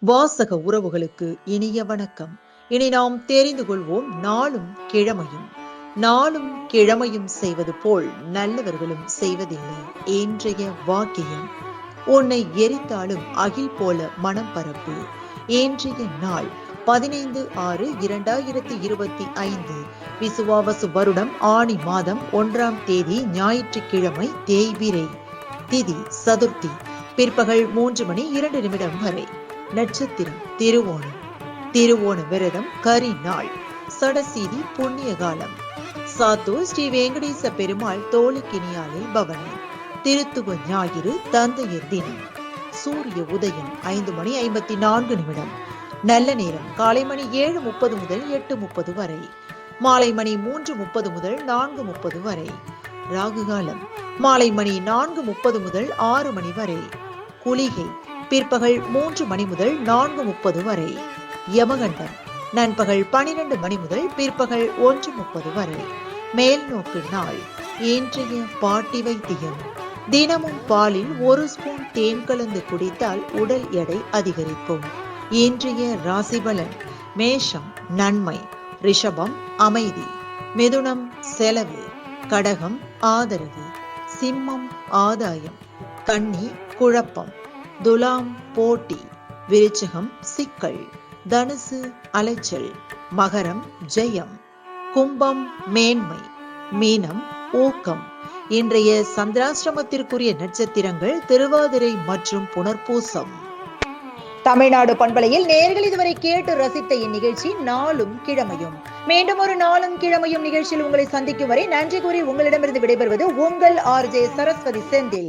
வாசக உறவுகளுக்கு இனிய வணக்கம். இனி நாம் தெரிந்து கொள்வோம் நாளும் கிழமையும். நாளும் கிழமையும் செய்வது போல் நல்லவர்களும் செய்வதில்லை. இன்றைய வாக்கியம்: உன்னை எரித்தாலும் அகில் போல மனம் பரப்பு. இன்றைய நாள் 15/6/2025 விசுவாவசு வருடம் ஆனி மாதம் 1ஆம் தேதி ஞாயிற்றுக்கிழமை, தேய்பிறை, திதி சதுர்த்தி, பிற்பகல் 3:02 வரை. நட்சத்திரம் திருவோணம். திருவோண விரதம் கரி நாள். சடசீதி புண்ணிய காலம். சாத்தூர் ஸ்ரீ வெங்கடேச பெருமாள் தோழிக்கினியாலில் பவனி. திருத்துவ ஞாயிறு தந்தையர் தினம். சூரிய உதயம் 5:54. நல்ல நேரம் காலை மணி 7:30 முதல் 8:30 வரை. மாலை மணி 3:30 முதல் 4:30 வரை. ராகு காலம் மாலை மணி 4:30 முதல் 6 மணி வரை. குளிகை பிற்பகல் 3 மணி முதல் 4:30 வரை. யமகண்டம் நண்பகல் 12 மணி முதல் பிற்பகல் 1:30 வரை. மேல் நோக்கு நாள். இன்றைய பாட்டி வைத்தியம்: தினமும் பாலில் 1 ஸ்பூன் தேன் கலந்து குடித்தால் உடல் எடை அதிகரிக்கும். இன்றைய ராசி பலன்: மேஷம் நன்மை, ரிஷபம் அமைதி, மிதுனம் செலவு, கடகம் ஆதரவு, சிம்மம் ஆதாயம், கன்னி குழப்பம், துலாம் போட்டி, விருச்சிகம் சிக்கல், தனுசு அலைச்சல், மகரம் ஜெயம், கும்பம் மேன்மை, மீனம் ஊக்கம். இன்றைய சந்திராசிரமத்திற்குரிய நட்சத்திரங்கள் திருவாதிரை மற்றும் புனர்பூசம். தமிழ்நாடு பண்பலையில் நேயர்கள் இதுவரை கேட்டு ரசித்த இந்நிகழ்ச்சி நாளும் கிழமையும். மீண்டும் ஒரு நாளும் கிழமையும் நிகழ்ச்சியில் உங்களை சந்திக்கும் வரை நன்றி கூறி உங்களிடமிருந்து விடைபெறுவது உங்கள் RJ சரஸ்வதி செந்தில்.